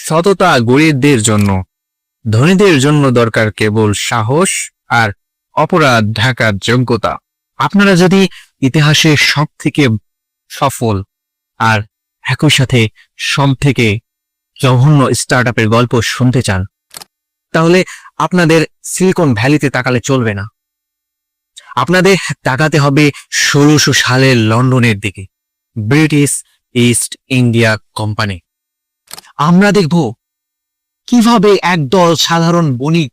সততা গরিবদের জন্য, ধনীদের জন্য দরকার কেবল সাহস আর অপরাধ ঢাকার যোগ্যতা। আপনারা যদি ইতিহাসের সব থেকে সফল আর একই সাথে সব থেকে জঘন্য স্টার্টআপের গল্প শুনতে চান, তাহলে আপনাদের সিলিকন ভ্যালিতে তাকালে চলবে না। আপনাদের তাকাতে হবে 1600 সালের লন্ডনের দিকে, ব্রিটিশ ইস্ট ইন্ডিয়া কোম্পানি। আমরা দেখব কিভাবে একদল সাধারণ বণিক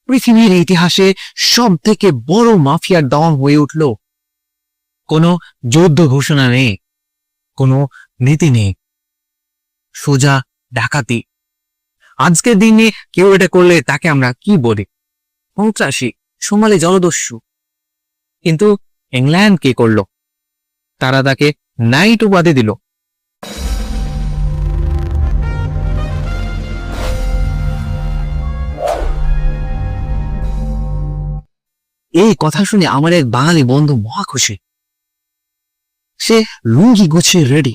পৃথিবীর ইতিহাসে সব থেকে বড় মাফিয়ার দল হয়ে উঠল। কোনো যুদ্ধ ঘোষণা নেই, কোনো নীতি নেই, সোজা ডাকাতি। আজকের দিনে কেউ এটা করলে তাকে আমরা কি বলি? সন্ত্রাসী, সোমালি জলদস্যু। কিন্তু ইংল্যান্ড কি করল? তারা তাকে নাইট উপাধি দিল। এই কথা শুনে আমার এক বাঙালি বন্ধু মহা খুশি। সে লুঙ্গি গুছিয়ে রেডি।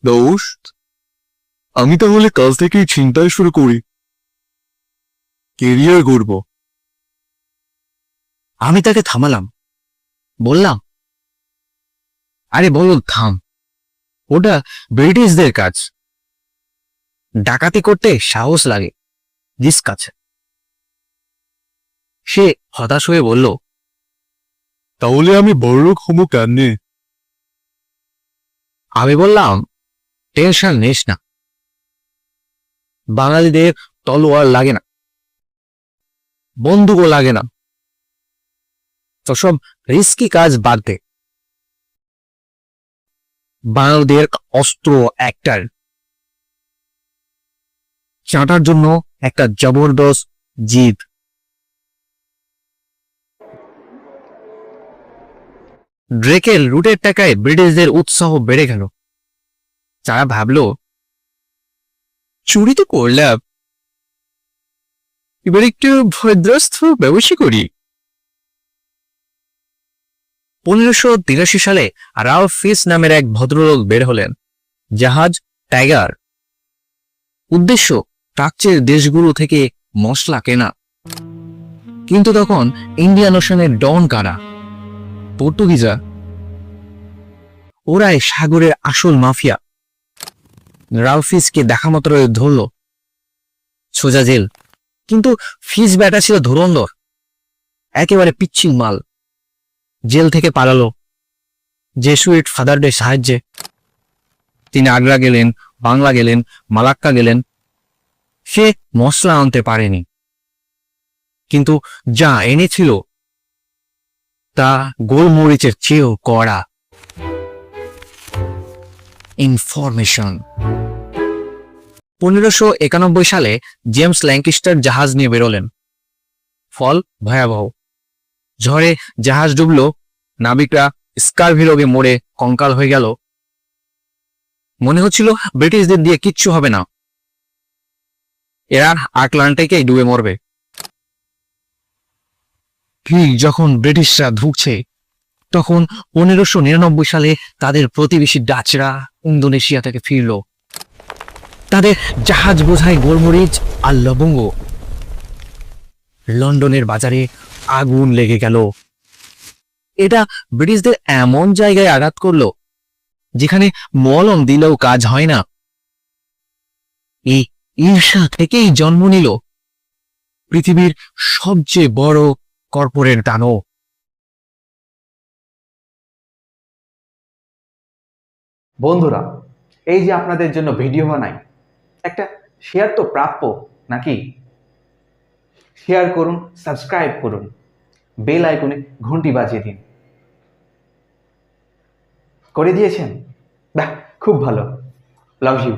দোস্ত, আমি তাহলে কাল থেকেই ছিনতাই শুরু করি, কেরিয়ার গড়ব। আমি তাকে থামালাম, বললাম, আরে বলো থাম, ওটা ব্রিটিশদের কাজ। ডাকাতি করতে সাহস লাগে, রিস্ক আছে। সে হতাশ হয়ে বলল, তাহলে আমি বড়লোক হবো কেমনে? আমি বললাম, টেনশন নিস না, বাঙালিদের তলোয়ার লাগে না, বন্দুকও লাগে না, তো সব রিস্কি কাজ বাদ দে। বাঙালিদের অস্ত্র একটার, চাটার জন্য একটা জবরদস্ত জিদ। ড্রেকের রুটের টাকায় ব্রিটিশদের উৎসাহ বেড়ে গেল। তারা ভাবল, চুরি তো করলাম, এবার একটু ভদ্রস্থ ব্যবসা করি। 1583 সালে রাল্ফ ফিচ নামের এক ভদ্রলোক বের হলেন, জাহাজ টাইগার। উদ্দেশ্য প্রাচ্যের দেশগুলো থেকে মশলা কেনা। কিন্তু তখন ইন্ডিয়ান ওশানের ডন কারা? পর্তুগিজরা। ওরাই সাগরের আসল মাফিয়া। রাল্ফ ফিচকে দেখা মাত্র ধরল, সোজা জেল। কিন্তু ফিচ ব্যাটা ছিল ধুরন্ধর, একেবারে পিচ্ছিল মাল। জেল থেকে পালালো জেসুইট ফাদারদের সাহায্যে। তিনি আগ্রা গেলেন, বাংলা গেলেন, মালাক্কা গেলেন। সে মশলা আনতে পারেনি, কিন্তু যা এনেছিল তা গোলমরিচের চেয়েও কড়া। ইনফরমেশন। 1591 সালে জেমস ল্যাঙ্কিস্টার জাহাজ নিয়ে বেরোলেন। ফল ভয়াবহ। ঝড়ে জাহাজ ডুবল, নাবিকরা স্কার্ভি রোগে মরে কঙ্কাল হয়ে গেল। মনে হচ্ছিল ব্রিটিশদের দিয়ে কিচ্ছু হবে না, এরা আটলান্টিকেই ডুবে মরবে। ঠিক যখন ব্রিটিশরা ঢুকছে, তখন 1599 সালে তাদের প্রতিবেশী ডাচরা ইন্দোনেশিয়া থেকে ফিরল। তাদের জাহাজ বোঝায় গোলমরিচ আর লবঙ্গ। লন্ডনের বাজারে আগুন লেগে গেল। এটা ব্রিটিশদের এমন জায়গায় আঘাত করলো যেখানে মলম দিলেও কাজ হয় না। এই ঈর্ষা থেকেই জন্ম নিল পৃথিবীর সবচেয়ে বড় কর্পোরেট দানব। বন্ধুরা, এই যে আপনাদের জন্য ভিডিও বানাই, একটা শেয়ার তো প্রাপ্য নাকি? শেয়ার করুন, সাবস্ক্রাইব করুন, বেল আইকনে ঘন্টি বাজিয়ে দিন। করে দিয়েছেন? বাহ, খুব ভালো। Love you.